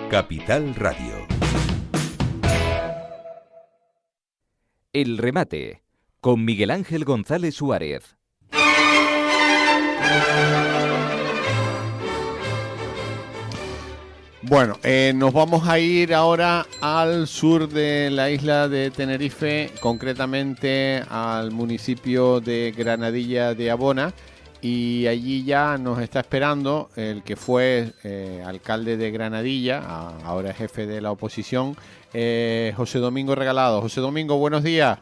Capital Radio. El remate, con Miguel Ángel González Suárez. Bueno, nos vamos a ir ahora al sur de la isla de Tenerife, concretamente al municipio de Granadilla de Abona, y allí ya nos está esperando el que fue alcalde de Granadilla, ahora jefe de la oposición, José Domingo Regalado. José Domingo, buenos días.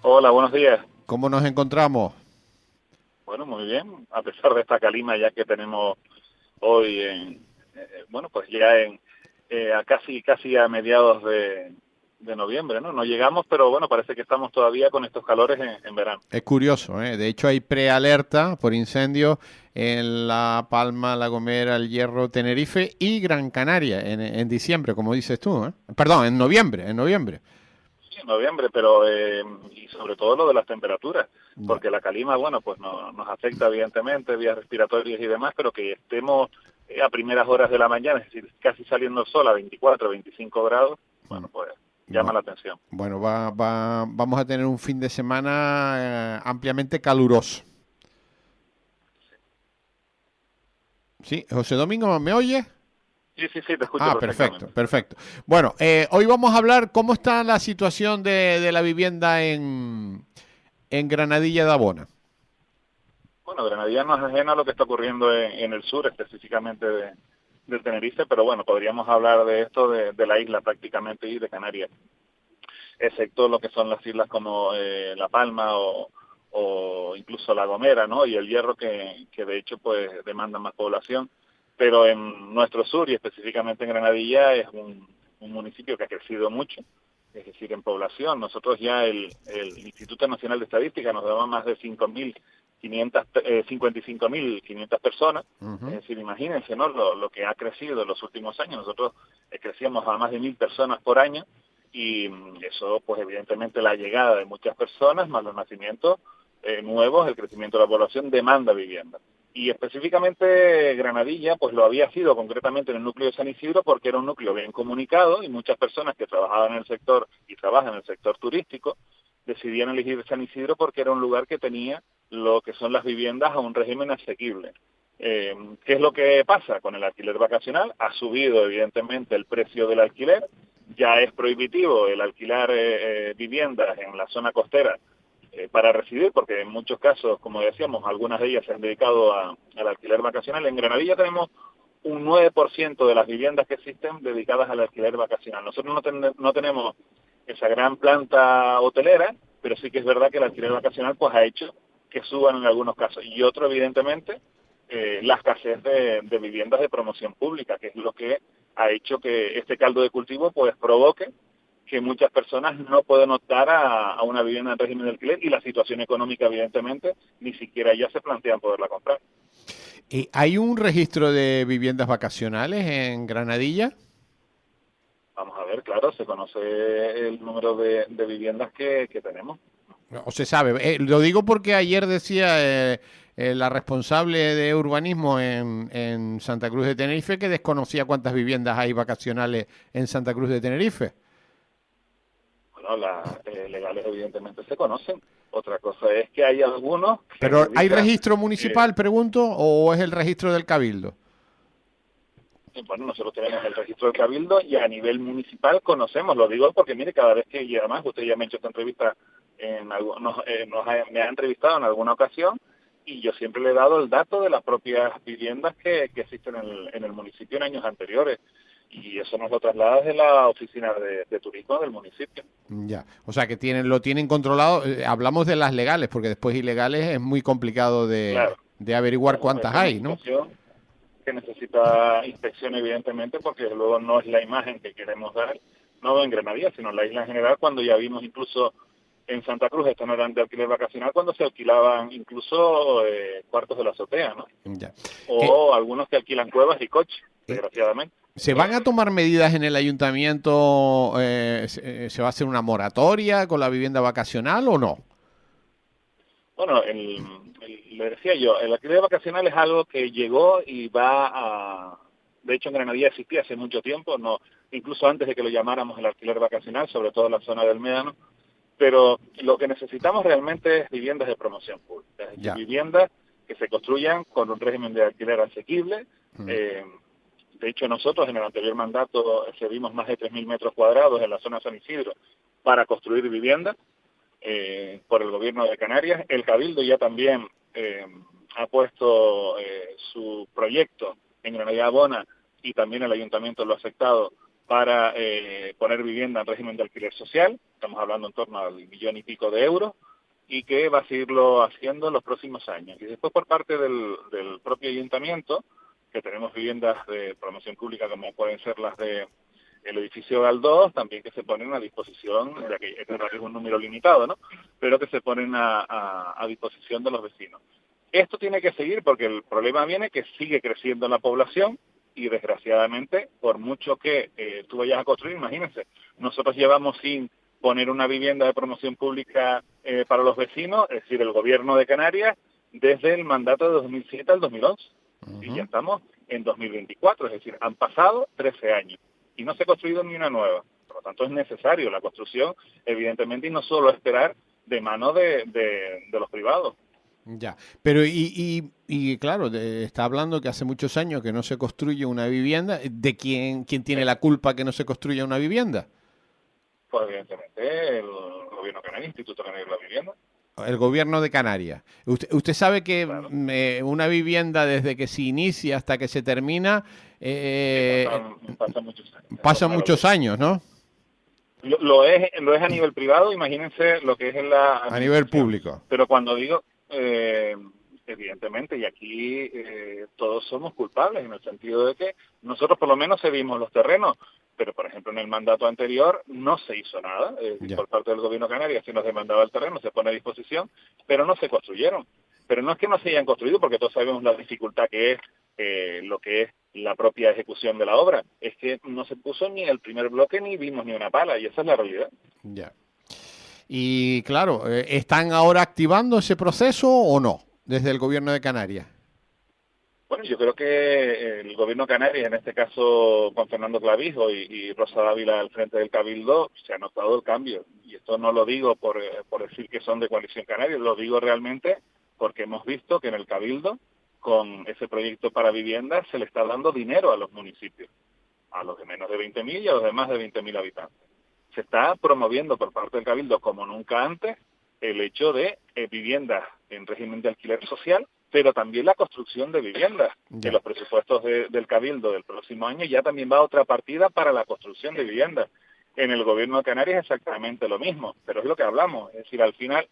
Hola, buenos días. ¿Cómo nos encontramos? Bueno, muy bien, a pesar de esta calima ya que tenemos hoy pues ya a casi a mediados de noviembre, ¿no? No llegamos, pero bueno, parece que estamos todavía con estos calores en verano. Es curioso, ¿eh? De hecho hay prealerta por incendio en La Palma, La Gomera, El Hierro, Tenerife y Gran Canaria en diciembre, como dices tú, ¿eh? Perdón, en noviembre. Sí, en noviembre, pero y sobre todo lo de las temperaturas, porque la calima, bueno, pues nos afecta evidentemente, vías respiratorias y demás, pero que estemos a primeras horas de la mañana, es decir, casi saliendo el sol a 24, 25 grados, bueno, pues llama la atención. Bueno, vamos a tener un fin de semana ampliamente caluroso. ¿Sí? José Domingo, ¿me oye? Sí, te escucho perfectamente. Perfecto. Bueno, hoy vamos a hablar cómo está la situación de la vivienda en Granadilla de Abona. Bueno, Granadilla no es ajena a lo que está ocurriendo en el sur, específicamente de Tenerife, pero bueno, podríamos hablar de esto de la isla prácticamente y de Canarias, excepto lo que son las islas como La Palma o incluso La Gomera, ¿no? Y El Hierro, que de hecho pues demandan más población. Pero en nuestro sur y específicamente en Granadilla es un municipio que ha crecido mucho, es decir, en población. Nosotros ya el Instituto Nacional de Estadística nos daba más de 55.500 personas. Uh-huh. Es decir, imagínense, ¿no? Lo que ha crecido en los últimos años. Nosotros crecíamos a más de 1.000 personas por año y eso, pues evidentemente la llegada de muchas personas, más los nacimientos nuevos, el crecimiento de la población demanda vivienda. Y específicamente Granadilla, pues lo había sido concretamente en el núcleo de San Isidro porque era un núcleo bien comunicado y muchas personas que trabajaban en el sector y trabajan en el sector turístico decidían elegir San Isidro porque era un lugar que tenía lo que son las viviendas a un régimen asequible. ¿Qué es lo que pasa con el alquiler vacacional? Ha subido evidentemente el precio del alquiler, ya es prohibitivo el alquilar viviendas en la zona costera para residir, porque en muchos casos, como decíamos, algunas de ellas se han dedicado al alquiler vacacional. En Granadilla tenemos un 9% de las viviendas que existen dedicadas al alquiler vacacional. Nosotros no tenemos esa gran planta hotelera, pero sí que es verdad que el alquiler vacacional pues ha hecho que suban en algunos casos. Y otro, evidentemente, la escasez de viviendas de promoción pública, que es lo que ha hecho que este caldo de cultivo pues provoque que muchas personas no pueden optar a una vivienda en régimen de alquiler y la situación económica, evidentemente, ni siquiera ya se plantean poderla comprar. ¿Hay un registro de viviendas vacacionales en Granadilla? Vamos a ver, claro, se conoce el número de viviendas que tenemos. O se sabe. Lo digo porque ayer decía la responsable de urbanismo en Santa Cruz de Tenerife que desconocía cuántas viviendas hay vacacionales en Santa Cruz de Tenerife. Bueno, las legales evidentemente se conocen. Otra cosa es que hay algunos... ¿Pero hay registro municipal, pregunto, o es el registro del Cabildo? Bueno, nosotros tenemos el registro del Cabildo y a nivel municipal conocemos, lo digo porque mire, cada vez que, y además usted ya me ha hecho esta entrevista, me ha entrevistado en alguna ocasión y yo siempre le he dado el dato de las propias viviendas que existen en el municipio en años anteriores. Y eso nos lo traslada desde la oficina de turismo del municipio. Ya, o sea que lo tienen controlado. Hablamos de las legales, porque después ilegales es muy complicado de averiguar cuántas hay, ¿no? Que necesita inspección, evidentemente, porque luego no es la imagen que queremos dar, no en Granadilla, sino en la isla en general, cuando ya vimos incluso en Santa Cruz, esto no eran de alquiler vacacional, cuando se alquilaban incluso cuartos de la azotea, ¿no? Ya. O algunos que alquilan cuevas y coches, desgraciadamente. ¿Se van a tomar medidas en el ayuntamiento? ¿Se va a hacer una moratoria con la vivienda vacacional o no? Bueno, le decía yo, el alquiler vacacional es algo que llegó y va De hecho, en Granadilla existía hace mucho tiempo, no, incluso antes de que lo llamáramos el alquiler vacacional, sobre todo en la zona del Médano. Pero lo que necesitamos realmente es viviendas de promoción pública, es decir, Ya. viviendas que se construyan con un régimen de alquiler asequible. De hecho, nosotros en el anterior mandato cedimos más de 3.000 metros cuadrados en la zona San Isidro para construir viviendas por el gobierno de Canarias. El Cabildo ya también ha puesto su proyecto en Granadilla Abona, y también el ayuntamiento lo ha aceptado, para poner vivienda en régimen de alquiler social. Estamos hablando en torno al 1,000,000 y pico de euros, y que va a seguirlo haciendo en los próximos años. Y después, por parte del propio ayuntamiento, que tenemos viviendas de promoción pública como pueden ser las de el edificio Galdós, también que se ponen a disposición, ya que es un número limitado, ¿no? Pero que se ponen a disposición de los vecinos. Esto tiene que seguir porque el problema viene que sigue creciendo la población y, desgraciadamente, por mucho que tú vayas a construir, imagínense, nosotros llevamos sin poner una vivienda de promoción pública para los vecinos, es decir, el gobierno de Canarias, desde el mandato de 2007 al 2011. Y ya estamos en 2024, es decir, han pasado 13 años y no se ha construido ni una nueva. Por lo tanto, es necesario la construcción, evidentemente, y no solo esperar de mano de los privados. Ya, pero y claro, está hablando que hace muchos años que no se construye una vivienda. ¿De quién tiene la culpa que no se construya una vivienda? Pues evidentemente el gobierno canario, Instituto Canario de la Vivienda. El gobierno de Canarias. Usted sabe que Claro. Una vivienda, desde que se inicia hasta que se termina, Pasan muchos años. pasan muchos años, ¿no? Lo es a nivel privado, imagínense lo que es en la A nivel público. Pero cuando digo, evidentemente, y aquí todos somos culpables, en el sentido de que nosotros por lo menos cedimos los terrenos, pero por ejemplo en el mandato anterior no se hizo nada, por parte del gobierno canario se nos demandaba el terreno, se pone a disposición, pero no se construyeron. Pero no es que no se hayan construido, porque todos sabemos la dificultad que es lo que es la propia ejecución de la obra, es que no se puso ni el primer bloque ni vimos ni una pala, y esa es la realidad. Ya. Y claro, ¿están ahora activando ese proceso o no, desde el gobierno de Canarias? Bueno, yo creo que el gobierno de Canarias, en este caso con Fernando Clavijo y Rosa Dávila al frente del Cabildo, se ha notado el cambio. Y esto no lo digo por decir que son de Coalición Canaria, lo digo realmente porque hemos visto que en el Cabildo, con ese proyecto para viviendas, se le está dando dinero a los municipios, a los de menos de 20.000 y a los de más de 20.000 habitantes. Se está promoviendo por parte del Cabildo, como nunca antes, el hecho de viviendas en régimen de alquiler social, pero también la construcción de viviendas. En los presupuestos del Cabildo del próximo año ya también va otra partida para la construcción de viviendas. En el gobierno de Canarias es exactamente lo mismo, pero es lo que hablamos. Es decir, al final,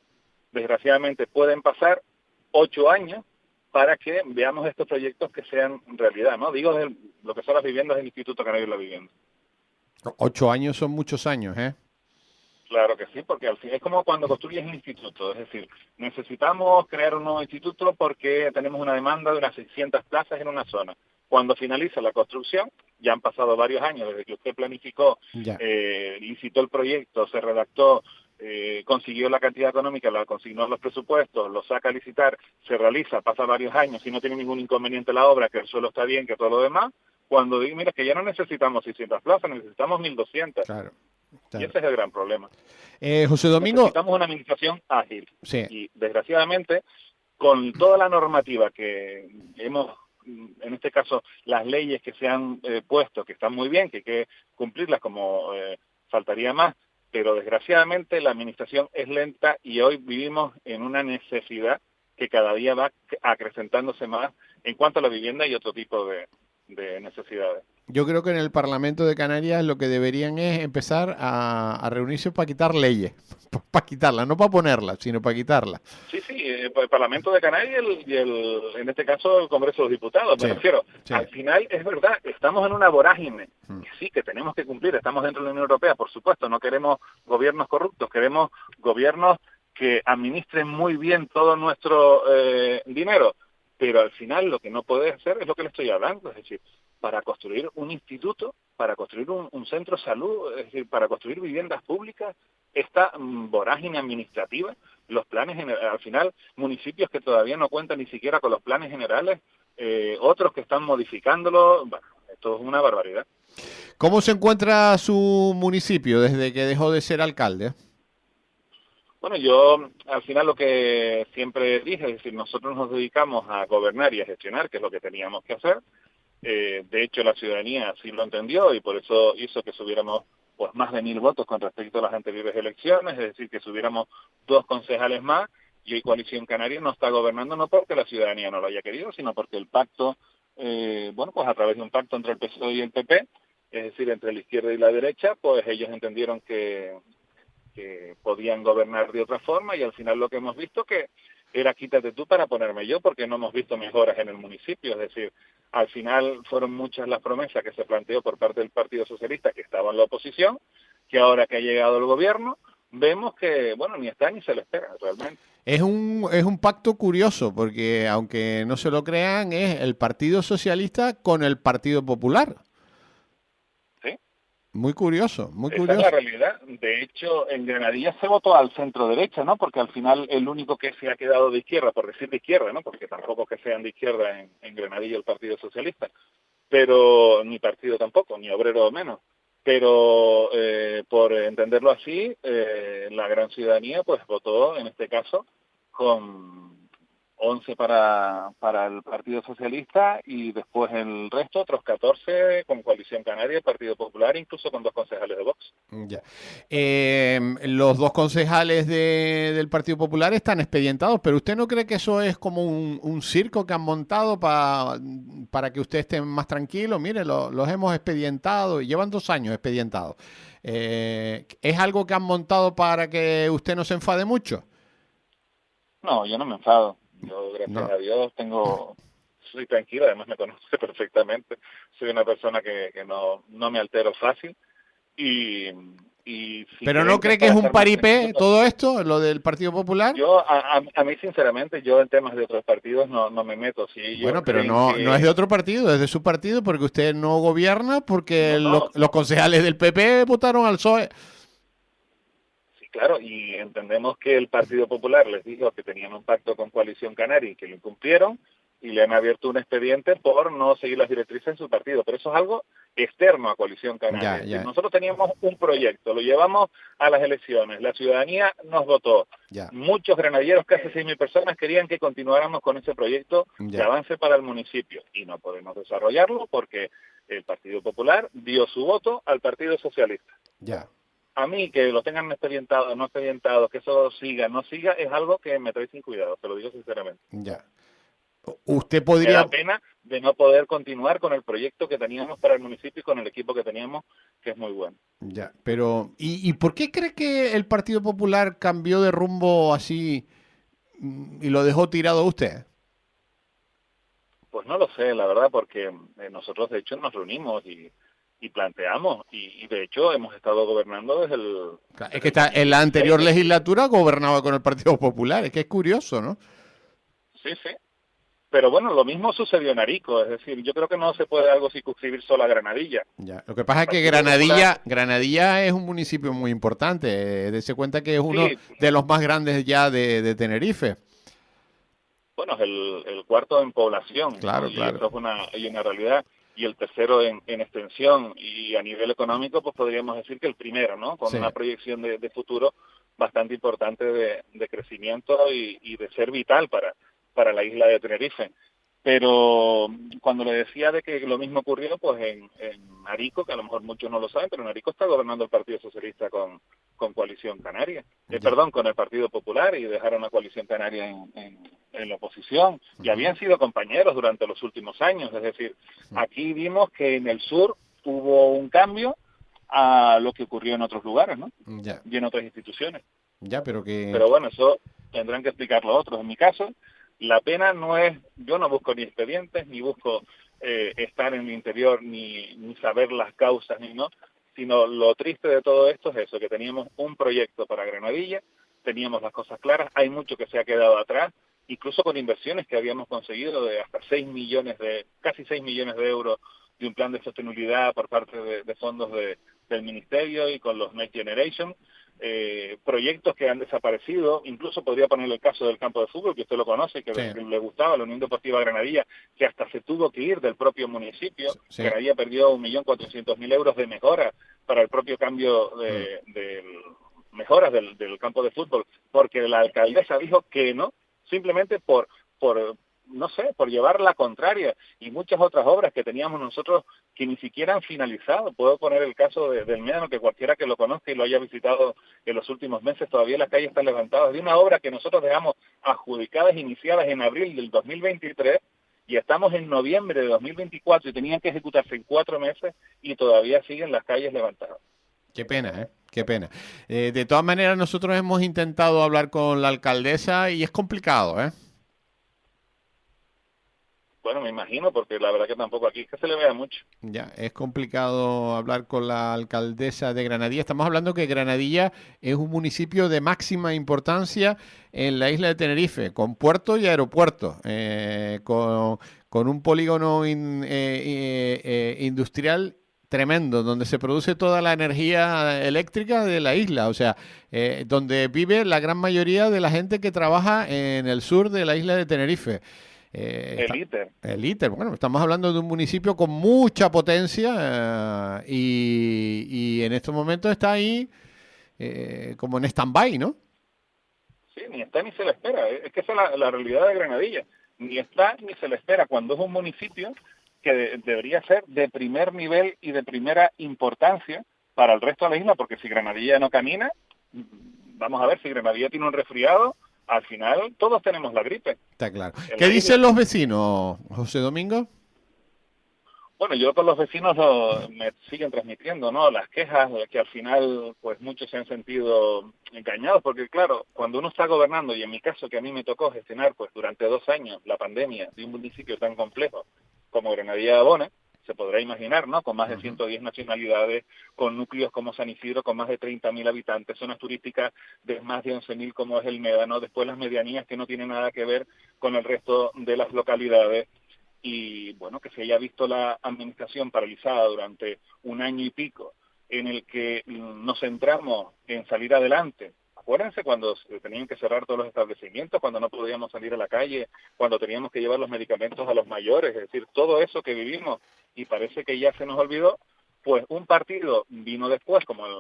desgraciadamente, pueden pasar 8 años para que veamos estos proyectos que sean realidad, ¿no? Digo, lo que son las viviendas del Instituto Canario de la Vivienda. 8 años son muchos años, ¿eh? Claro que sí, porque al fin es como cuando construyes un instituto, es decir, necesitamos crear un nuevo instituto porque tenemos una demanda de unas 600 plazas en una zona. Cuando finaliza la construcción, ya han pasado varios años desde que usted planificó, licitó el proyecto, se redactó, consiguió la cantidad económica, la consignó en los presupuestos, lo saca a licitar, se realiza, pasa varios años y no tiene ningún inconveniente la obra, que el suelo está bien, que todo lo demás. Cuando digo, mira, que ya no necesitamos 600 plazas, necesitamos 1.200. Claro. Y ese es el gran problema. José Domingo. Necesitamos una administración ágil. Sí. Y desgraciadamente, con toda la normativa que hemos, en este caso, las leyes que se han puesto, que están muy bien, que hay que cumplirlas como faltaría más, pero desgraciadamente la administración es lenta y hoy vivimos en una necesidad que cada día va acrecentándose más en cuanto a la vivienda y otro tipo de necesidades. Yo creo que en el Parlamento de Canarias lo que deberían es empezar a reunirse para quitar leyes, para quitarlas, no para ponerlas, sino para quitarlas. Sí, el Parlamento de Canarias y en este caso el Congreso de los Diputados, me refiero. Al final es verdad, estamos en una vorágine, sí, que tenemos que cumplir, estamos dentro de la Unión Europea, por supuesto, no queremos gobiernos corruptos, queremos gobiernos que administren muy bien todo nuestro dinero, pero al final lo que no puede hacer es lo que le estoy hablando, es decir, para construir un instituto, para construir un centro de salud, es decir, para construir viviendas públicas, esta vorágine administrativa, los planes al final, municipios que todavía no cuentan ni siquiera con los planes generales, otros que están modificándolos, bueno, esto es una barbaridad. ¿Cómo se encuentra su municipio desde que dejó de ser alcalde? Bueno, yo al final lo que siempre dije, es decir, nosotros nos dedicamos a gobernar y a gestionar, que es lo que teníamos que hacer. De hecho, la ciudadanía sí lo entendió y por eso hizo que subiéramos pues más de 1.000 votos con respecto a las anteriores elecciones, es decir, que subiéramos 2 concejales más, y hoy Coalición Canaria no está gobernando no porque la ciudadanía no lo haya querido, sino porque el pacto, bueno, pues a través de un pacto entre el PSOE y el PP, es decir, entre la izquierda y la derecha, pues ellos entendieron que podían gobernar de otra forma, y al final lo que hemos visto que era quítate tú para ponerme yo, porque no hemos visto mejoras en el municipio. Es decir, al final fueron muchas las promesas que se planteó por parte del Partido Socialista, que estaba en la oposición, que ahora que ha llegado el gobierno, vemos que, bueno, ni está ni se le espera realmente. Es un pacto curioso, porque aunque no se lo crean, es el Partido Socialista con el Partido Popular. ¿Sí? Muy curioso, muy Esa es la curioso. realidad. De hecho, en Granadilla se votó al centro-derecha, ¿no? Porque al final el único que se ha quedado de izquierda, por decir de izquierda, ¿no? Porque tampoco que sean de izquierda en Granadilla el Partido Socialista, pero ni partido tampoco, ni obrero menos. Pero por entenderlo así, la gran ciudadanía pues votó en este caso con 11 para el Partido Socialista y después el resto, otros 14 con Coalición Canaria, el Partido Popular, incluso con 2 concejales de Vox. Ya. Los 2 concejales del Partido Popular están expedientados, pero ¿usted no cree que eso es como un circo que han montado para que usted esté más tranquilo? Mire, los hemos expedientado, llevan 2 años expedientados. ¿Es algo que han montado para que usted no se enfade mucho? No, yo no me enfado. Yo, gracias No. a Dios, soy tranquilo, además me conoce perfectamente. Soy una persona que no me altero fácil. Y, y si ¿Pero no creen que es cree que es para un estar más tranquilo, paripé todo esto, lo del Partido Popular? a mí sinceramente, yo en temas de otros partidos no me meto. Si ellos Bueno, pero creen no es de que... otro partido, es de su partido porque usted no gobierna, porque No, no, los concejales del PP votaron al PSOE. sí, claro, y entendemos que el Partido Popular les dijo que tenían un pacto con Coalición Canaria y que lo incumplieron, y le han abierto un expediente por no seguir las directrices en su partido. Pero eso es algo externo a Coalición Canaria. Ya, Es decir, ya, nosotros teníamos un proyecto, lo llevamos a las elecciones, la ciudadanía nos votó. ya, Muchos granadilleros, casi 6.000 personas, querían que continuáramos con ese proyecto de ya, avance para el municipio. Y no podemos desarrollarlo porque el Partido Popular dio su voto al Partido Socialista. ya, A mí, que lo tengan expedientado, no expedientado, que eso siga, no siga, es algo que me trae sin cuidado, te lo digo sinceramente. ya. Usted Me da podría, pena de no poder continuar con el proyecto que teníamos para el municipio y con el equipo que teníamos, que es muy bueno. ya, pero ¿y por qué cree que el Partido Popular cambió de rumbo así y lo dejó tirado a usted? Pues no lo sé, la verdad, porque nosotros de hecho nos reunimos y planteamos, y de hecho hemos estado gobernando Claro, es desde que el en la 2016. anterior legislatura gobernaba con el Partido Popular, es que es curioso, ¿no? Sí, sí. Pero bueno, lo mismo sucedió en Arico, es decir, yo creo que no se puede algo circunscribir solo a Granadilla. Ya. Lo que pasa El es que Partido Popular, Granadilla es un municipio muy importante. Dese cuenta que es uno sí, de los más grandes ya de Tenerife. bueno, es el cuarto en población, ¿no? Claro, Y claro. eso es una realidad, y el tercero en extensión, y a nivel económico, pues podríamos decir que el primero, ¿no? Con Sí, una proyección de futuro bastante importante de crecimiento y de ser vital para la isla de Tenerife. Pero cuando le decía de que lo mismo ocurrió, pues en Arico, que a lo mejor muchos no lo saben, pero en Arico está gobernando el Partido Socialista con Coalición Canaria. ya. Perdón, con el Partido Popular, y dejaron a Coalición Canaria en la oposición. Y Ujú, habían sido compañeros durante los últimos años. Es decir, aquí vimos que en el sur hubo un cambio a lo que ocurrió en otros lugares, ¿no? ya, Y en otras instituciones. ya, pero que... Pero bueno, eso tendrán que explicarlo otros. En mi caso, la pena no es, yo no busco ni expedientes, ni busco estar en el interior, ni saber las causas, ni no, sino lo triste de todo esto es eso, que teníamos un proyecto para Granadilla, teníamos las cosas claras, hay mucho que se ha quedado atrás, incluso con inversiones que habíamos conseguido de hasta casi 6 millones de euros de un plan de sostenibilidad por parte de fondos del Ministerio y con los Next Generation. proyectos que han desaparecido. Incluso podría poner el caso del campo de fútbol, que usted lo conoce, que le gustaba, la Unión Deportiva Granadilla, que hasta se tuvo que ir del propio municipio. Sí. Granadilla perdió 1.400.000 euros de mejora para el propio cambio de mejoras del campo de fútbol, porque la alcaldesa dijo que no, simplemente por no sé, por llevar la contraria, y muchas otras obras que teníamos nosotros que ni siquiera han finalizado. Puedo poner el caso del Médano, que cualquiera que lo conozca y lo haya visitado en los últimos meses, todavía las calles están levantadas, de una obra que nosotros dejamos adjudicadas, iniciadas en abril del 2023, y estamos en noviembre de 2024 y tenían que ejecutarse en 4 meses y todavía siguen las calles levantadas. Qué pena, ¿eh? Qué pena. De todas maneras, nosotros hemos intentado hablar con la alcaldesa y es complicado, ¿eh? Bueno, me imagino, porque la verdad que tampoco aquí es que se le vea mucho. Ya, es complicado hablar con la alcaldesa de Granadilla. Estamos hablando que Granadilla es un municipio de máxima importancia en la isla de Tenerife, con puerto y aeropuerto, con un polígono industrial tremendo, donde se produce toda la energía eléctrica de la isla, o sea, donde vive la gran mayoría de la gente que trabaja en el sur de la isla de Tenerife. El ITER, bueno, estamos hablando de un municipio con mucha potencia y en estos momentos está ahí como en stand-by, ¿no? Sí, ni está ni se le espera. Es que esa es la realidad de Granadilla. Ni está ni se le espera, cuando es un municipio que debería ser de primer nivel y de primera importancia para el resto de la isla, porque si Granadilla no camina, vamos a ver, si Granadilla tiene un resfriado, al final todos tenemos la gripe. Está claro. ¿Qué dicen los vecinos, José Domingo? Bueno, yo con los vecinos me siguen transmitiendo, ¿no? Las quejas de que al final, pues muchos se han sentido engañados, porque claro, cuando uno está gobernando, y en mi caso que a mí me tocó gestionar, pues durante 2 años la pandemia de un municipio tan complejo como Granadilla de Abona, se podrá imaginar, ¿no? Con más de 110 nacionalidades, con núcleos como San Isidro, con más de 30.000 habitantes, zonas turísticas de más de 11.000 como es el Médano, después las medianías que no tienen nada que ver con el resto de las localidades, y bueno, que se haya visto la administración paralizada durante 1 año y pico, en el que nos centramos en salir adelante. Acuérdense cuando tenían que cerrar todos los establecimientos, cuando no podíamos salir a la calle, cuando teníamos que llevar los medicamentos a los mayores, es decir, todo eso que vivimos y parece que ya se nos olvidó, pues un partido vino después, como el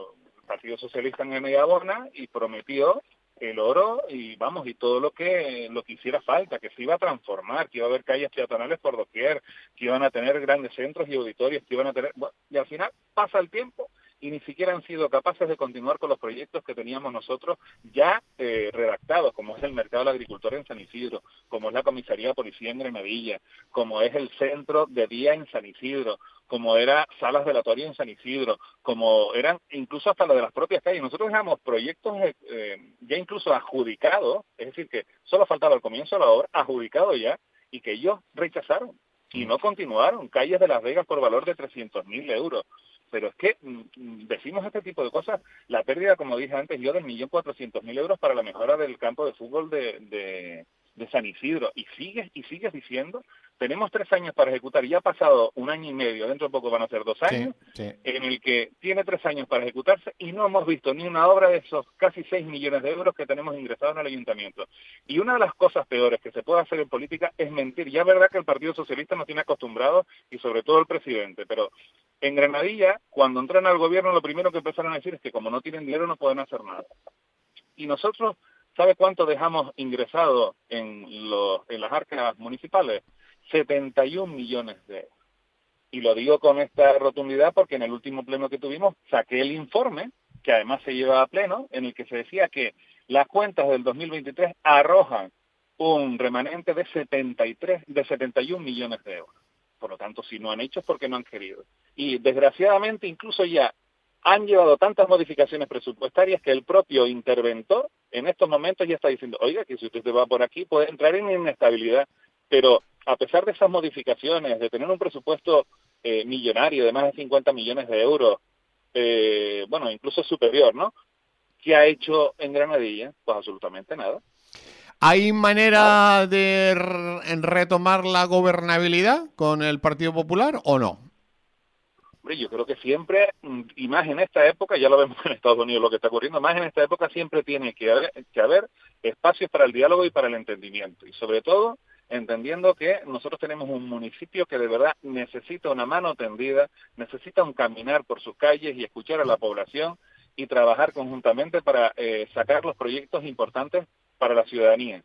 Partido Socialista en Granadilla de Abona, y prometió el oro y vamos, y todo lo que hiciera falta, que se iba a transformar, que iba a haber calles peatonales por doquier, que iban a tener grandes centros y auditorios, que iban a tener... Bueno, y al final pasa el tiempo y ni siquiera han sido capaces de continuar con los proyectos que teníamos nosotros ya redactados, como es el mercado del agricultor en San Isidro, como es la comisaría de policía en Granadilla, como es el centro de día en San Isidro, como era salas velatorio en San Isidro, como eran incluso hasta lo de las propias calles. Nosotros dejamos proyectos ya incluso adjudicados, es decir, que solo faltaba el comienzo de la obra, adjudicado ya, y que ellos rechazaron y no continuaron. Calles de Las Vegas por valor de 300.000 euros. Pero es que decimos este tipo de cosas, la pérdida, como dije antes, yo de 1.400.000 euros para la mejora del campo de fútbol de San Isidro, y sigues diciendo, tenemos 3 años para ejecutar, y ya ha pasado 1 año y medio, dentro de poco van a ser 2 años, en el que tiene 3 años para ejecutarse, y no hemos visto ni una obra de esos casi 6 millones de euros que tenemos ingresados en el ayuntamiento. Y una de las cosas peores que se puede hacer en política es mentir. Ya es verdad que el Partido Socialista nos tiene acostumbrados, y sobre todo el presidente, pero en Granadilla, cuando entran al gobierno, lo primero que empezaron a decir es que como no tienen dinero no pueden hacer nada. Y nosotros, ¿sabe cuánto dejamos ingresado en las arcas municipales? 71 millones de euros. Y lo digo con esta rotundidad porque en el último pleno que tuvimos saqué el informe, que además se lleva a pleno, en el que se decía que las cuentas del 2023 arrojan un remanente de 71 millones de euros. Por lo tanto, si no han hecho es porque no han querido. Y desgraciadamente incluso ya han llevado tantas modificaciones presupuestarias que el propio interventor en estos momentos ya está diciendo, oiga, que si usted va por aquí puede entrar en inestabilidad. Pero a pesar de esas modificaciones, de tener un presupuesto millonario de más de 50 millones de euros, bueno, incluso superior, ¿no? ¿Qué ha hecho en Granadilla? Pues absolutamente nada. ¿Hay manera de retomar la gobernabilidad con el Partido Popular o no? Hombre, yo creo que siempre, y más en esta época, ya lo vemos en Estados Unidos lo que está ocurriendo, más en esta época siempre tiene que haber espacios para el diálogo y para el entendimiento. Y sobre todo, entendiendo que nosotros tenemos un municipio que de verdad necesita una mano tendida, necesita un caminar por sus calles y escuchar a la población y trabajar conjuntamente para sacar los proyectos importantes para la ciudadanía.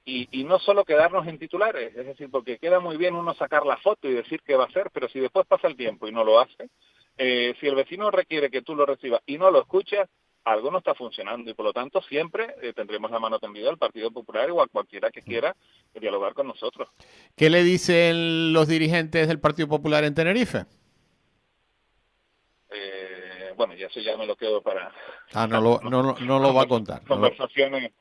Y no solo quedarnos en titulares, es decir, porque queda muy bien uno sacar la foto y decir qué va a hacer, pero si después pasa el tiempo y no lo hace, si el vecino requiere que tú lo recibas y no lo escuchas, algo no está funcionando y por lo tanto siempre tendremos la mano tendida al Partido Popular o a cualquiera que quiera dialogar con nosotros. ¿Qué le dicen los dirigentes del Partido Popular en Tenerife? Bueno, ya eso ya me lo quedo para... No lo va a contar. Conversaciones.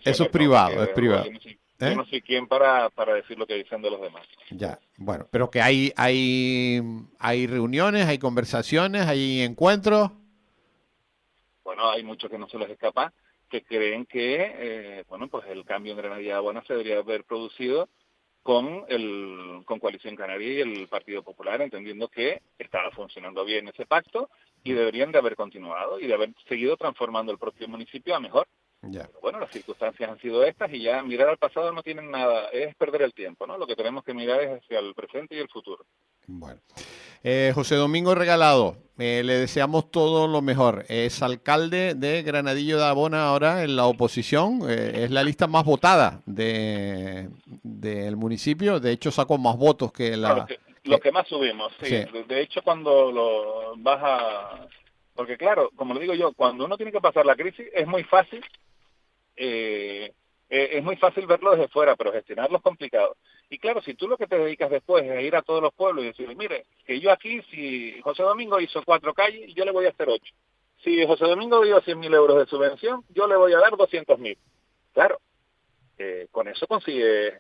Eso es privado, es privado. Yo no soy quien para decir lo que dicen de los demás. Ya, bueno, pero que hay reuniones, hay conversaciones, hay encuentros. Bueno, hay muchos que no se les escapa, que creen que, pues el cambio en Granadilla de Abona se debería haber producido con Coalición Canaria y el Partido Popular, entendiendo que estaba funcionando bien ese pacto y deberían de haber continuado y de haber seguido transformando el propio municipio a mejor. Ya. Pero bueno, las circunstancias han sido estas y ya mirar al pasado no tienen nada, es perder el tiempo, ¿no? Lo que tenemos que mirar es hacia el presente y el futuro. Bueno. José Domingo Regalado, le deseamos todo lo mejor. Es alcalde de Granadillo de Abona ahora en la oposición. Es la lista más votada del municipio. De hecho, sacó más votos que la... Los que más subimos, sí. De hecho, cuando lo vas a... Porque claro, como le digo yo, cuando uno tiene que pasar la crisis es muy fácil verlo desde fuera, pero gestionarlo es complicado. Y claro, si tú lo que te dedicas después es ir a todos los pueblos y decirle, mire, que yo aquí, si José Domingo hizo 4 calles, yo le voy a hacer 8. Si José Domingo dio 100.000 euros de subvención, yo le voy a dar 200.000. Claro, con eso consigue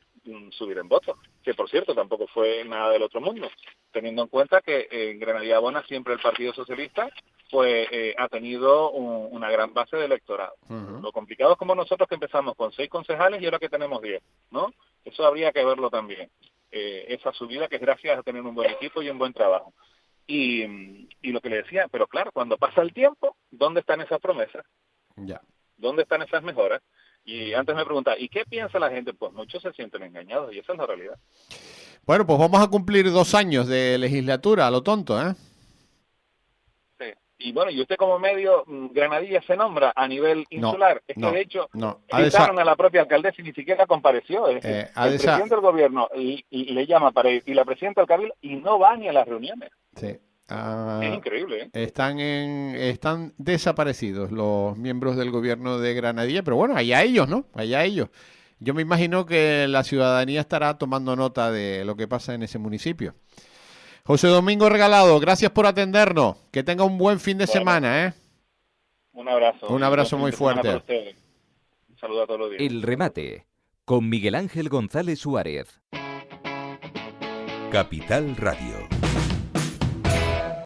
subir en votos, que por cierto tampoco fue nada del otro mundo, teniendo en cuenta que en Granadilla Abona siempre el Partido Socialista pues ha tenido una gran base de electorado. Uh-huh. Lo complicado es como nosotros que empezamos con 6 concejales y ahora que tenemos 10, ¿no? Eso habría que verlo también. Esa subida que es gracias a tener un buen equipo y un buen trabajo. Y lo que le decía, pero claro, cuando pasa el tiempo, ¿dónde están esas promesas? Ya. ¿Dónde están esas mejoras? Y antes me preguntaba, ¿y qué piensa la gente? Pues muchos se sienten engañados y esa es la realidad. Bueno, pues vamos a cumplir 2 años de legislatura, a lo tonto, ¿eh? Sí. Y bueno, y usted como medio, Granadilla se nombra a nivel insular. Es que de hecho, invitaron a la propia alcaldesa y ni siquiera compareció. Es decir, el presidente del gobierno le llama para ir y la presidenta del cabildo y no va ni a las reuniones. Sí. Es increíble, ¿eh? Están desaparecidos los miembros del gobierno de Granadilla, pero bueno, allá ellos, ¿no? Allá ellos. Yo me imagino que la ciudadanía estará tomando nota de lo que pasa en ese municipio. José Domingo Regalado, gracias por atendernos. Que tenga un buen fin de semana, ¿eh? Un abrazo. Un abrazo muy fuerte. Un saludo a todos los días. El remate con Miguel Ángel González Suárez. Capital Radio.